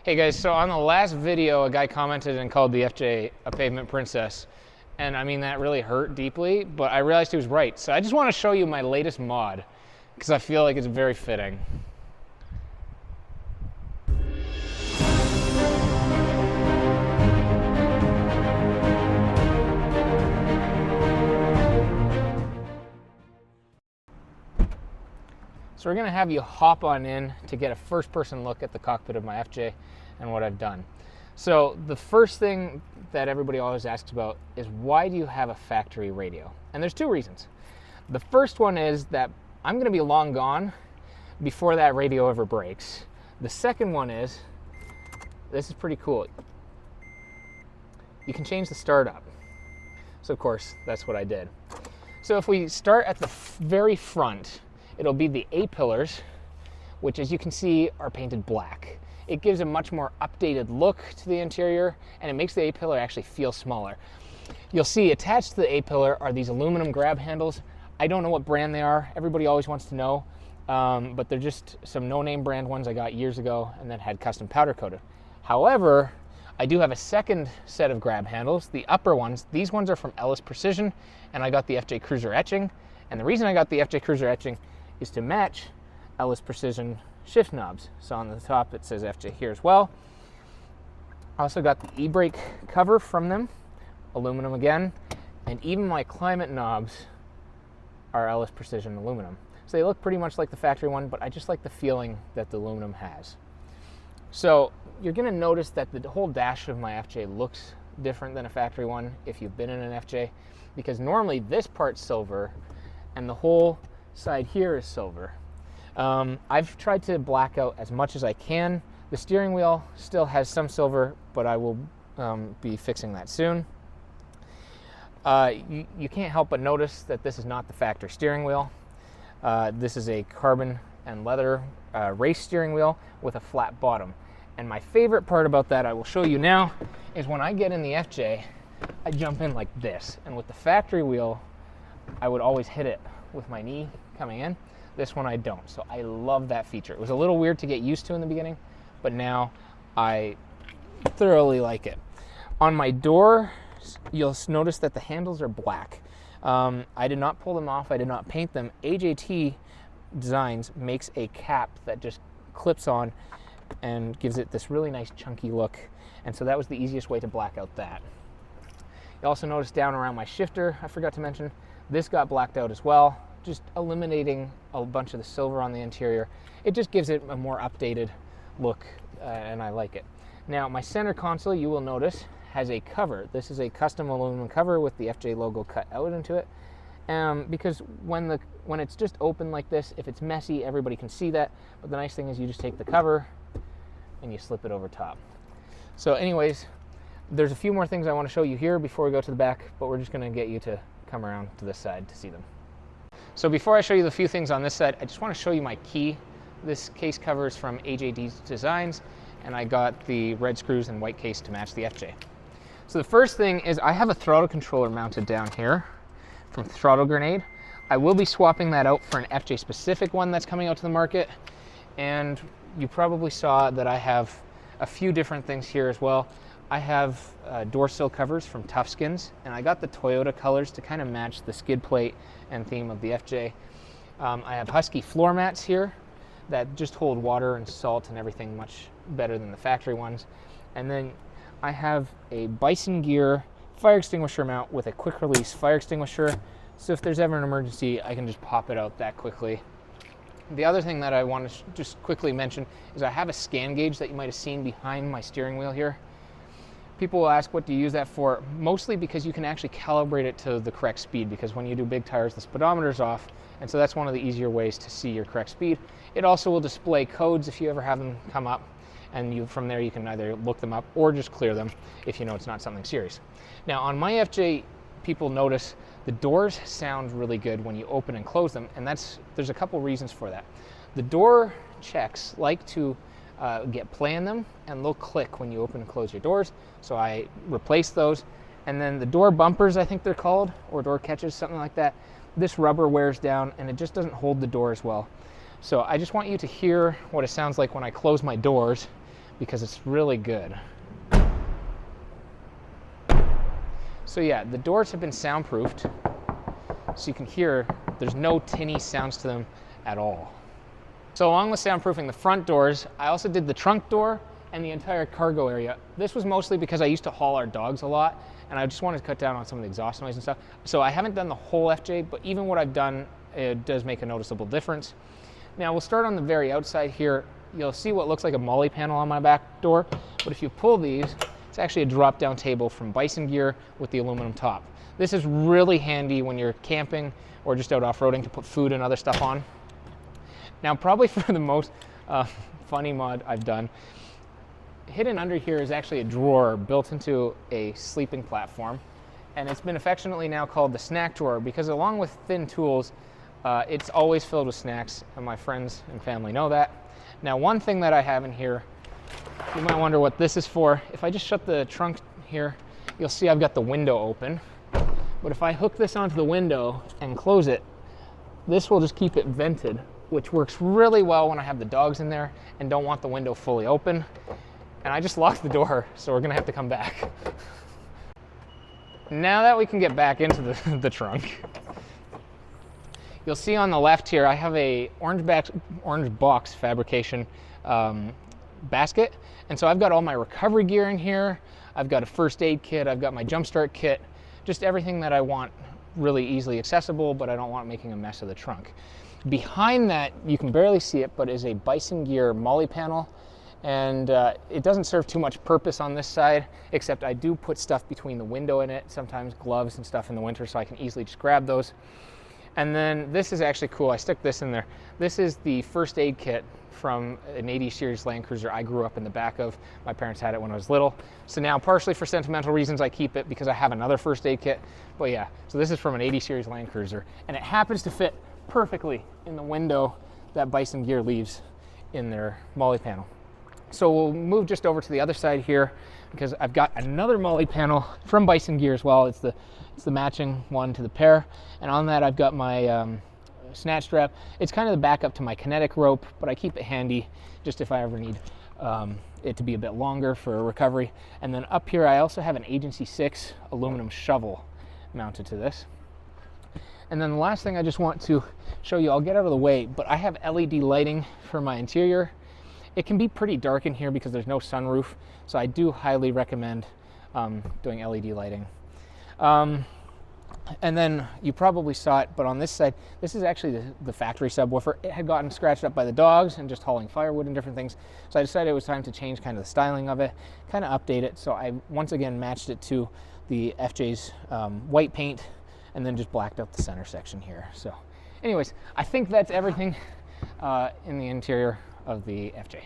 Hey guys, so on the last video, a guy commented and called the FJ a pavement princess. And I mean, that really hurt deeply, but I realized he was right. So I just want to show you my latest mod, because I feel like it's very fitting. So we're going to have you hop on in to get a first-person look at the cockpit of my FJ and what I've done. So the first thing that everybody always asks about is, why do you have a factory radio? And there's two reasons. The first one is that I'm going to be long gone before that radio ever breaks. The second one is, this is pretty cool. You can change the startup. So of course, that's what I did. So if we start at the very front, it'll be the A-pillars, which as you can see are painted black. It gives a much more updated look to the interior, and it makes the A-pillar actually feel smaller. You'll see attached to the A-pillar are these aluminum grab handles. I don't know what brand they are. Everybody always wants to know, but they're just some no-name brand ones I got years ago and then had custom powder coated. However, I do have a second set of grab handles, the upper ones. These ones are from Ellis Precision, and I got the FJ Cruiser etching. And the reason I got the FJ Cruiser etching is to match Ellis Precision shift knobs. So on the top it says FJ here as well. I also got the e-brake cover from them, aluminum again, and even my climate knobs are Ellis Precision aluminum. So they look pretty much like the factory one, but I just like the feeling that the aluminum has. So you're going to notice that the whole dash of my FJ looks different than a factory one if you've been in an FJ, because normally this part's silver and the whole side here is silver. I've tried to black out as much as I can. The steering wheel still has some silver, but I will be fixing that soon. You can't help but notice that this is not the factory steering wheel. This is a carbon and leather race steering wheel with a flat bottom. And my favorite part about that, I will show you now, is when I get in the FJ, I jump in like this. And with the factory wheel, I would always hit it with my knee coming in. This one I don't. So I love that feature. It was a little weird to get used to in the beginning, but now I thoroughly like it. On my door, you'll notice that the handles are black. I did not pull them off. I did not paint them. AJT Designs makes a cap that just clips on and gives it this really nice chunky look. And so that was the easiest way to black out that. You also notice down around my shifter, I forgot to mention, this got blacked out as well, just eliminating a bunch of the silver on the interior. It just gives it a more updated look, and I like it. Now, my center console, you will notice, has a cover. This is a custom aluminum cover with the FJ logo cut out into it. Because when it's just open like this, if it's messy, everybody can see that. But the nice thing is you just take the cover and you slip it over top. So anyways, there's a few more things I want to show you here before we go to the back, but we're just going to get you to come around to this side to see them. So before I show you the few things on this side, I just want to show you my key. This case cover is from AJD Designs, and I got the red screws and white case to match the FJ. So the first thing is I have a throttle controller mounted down here from Throttle Grenade. I will be swapping that out for an FJ specific one that's coming out to the market, and you probably saw that I have a few different things here as well. I have door sill covers from Tough Skins, and I got the Toyota colors to kind of match the skid plate and theme of the FJ. I have Husky floor mats here that just hold water and salt and everything much better than the factory ones. And then I have a Bison Gear fire extinguisher mount with a quick release fire extinguisher, so if there's ever an emergency, I can just pop it out that quickly. The other thing that I want to just quickly mention is I have a scan gauge that you might have seen behind my steering wheel here. People will ask, what do you use that for? Mostly because you can actually calibrate it to the correct speed, because when you do big tires, the speedometer's off, and so that's one of the easier ways to see your correct speed. It also will display codes if you ever have them come up, and from there you can either look them up or just clear them if you know it's not something serious. Now on my FJ, people notice the doors sound really good when you open and close them, and there's a couple reasons for that. The door checks like to get play in them, and they'll click when you open and close your doors, so I replace those. And then the door bumpers, I think they're called, or door catches, something like that, this rubber wears down and it just doesn't hold the door as well. So I just want you to hear what it sounds like when I close my doors because it's really good. So yeah, the doors have been soundproofed, so you can hear there's no tinny sounds to them at all. So along with soundproofing the front doors, I also did the trunk door and the entire cargo area. This was mostly because I used to haul our dogs a lot, and I just wanted to cut down on some of the exhaust noise and stuff. So I haven't done the whole FJ, but even what I've done, it does make a noticeable difference. Now we'll start on the very outside here. You'll see what looks like a molly panel on my back door, but if you pull these, it's actually a drop-down table from Bison Gear with the aluminum top. This is really handy when you're camping or just out off-roading to put food and other stuff on. Now, probably for the most funny mod I've done, hidden under here is actually a drawer built into a sleeping platform, and it's been affectionately now called the snack drawer because along with thin tools, it's always filled with snacks, and my friends and family know that. Now, one thing that I have in here, you might wonder what this is for. If I just shut the trunk here, you'll see I've got the window open. But if I hook this onto the window and close it, this will just keep it vented, which works really well when I have the dogs in there and don't want the window fully open. And I just locked the door, so we're gonna have to come back. Now that we can get back into the trunk, you'll see on the left here, I have a orange box fabrication basket. And so I've got all my recovery gear in here. I've got a first aid kit. I've got my jump start kit. Just everything that I want really easily accessible, but I don't want making a mess of the trunk. Behind that, you can barely see it, but is a Bison Gear molly panel. And it doesn't serve too much purpose on this side, except I do put stuff between the window and it, sometimes gloves and stuff in the winter, so I can easily just grab those. And then this is actually cool. I stuck this in there. This is the first aid kit from an 80 series Land Cruiser I grew up in the back of. My parents had it when I was little. So now, partially for sentimental reasons, I keep it because I have another first aid kit. But yeah, so this is from an 80 series Land Cruiser, and it happens to fit perfectly in the window that Bison Gear leaves in their molly panel. So we'll move just over to the other side here because I've got another molly panel from Bison Gear as well. It's the matching one to the pair, and on that I've got my snatch strap. It's kind of the backup to my kinetic rope, but I keep it handy just if I ever need it to be a bit longer for recovery. And then up here I also have an Agency 6 aluminum shovel mounted to this. And then the last thing I just want to show you, I'll get out of the way, but I have LED lighting for my interior. It can be pretty dark in here because there's no sunroof, so I do highly recommend doing LED lighting. And then you probably saw it, but on this side, this is actually the factory subwoofer. It had gotten scratched up by the dogs and just hauling firewood and different things. So I decided it was time to change kind of the styling of it, kind of update it. So I once again matched it to the FJ's white paint and then just blacked out the center section here. So anyways, I think that's everything in the interior of the FJ.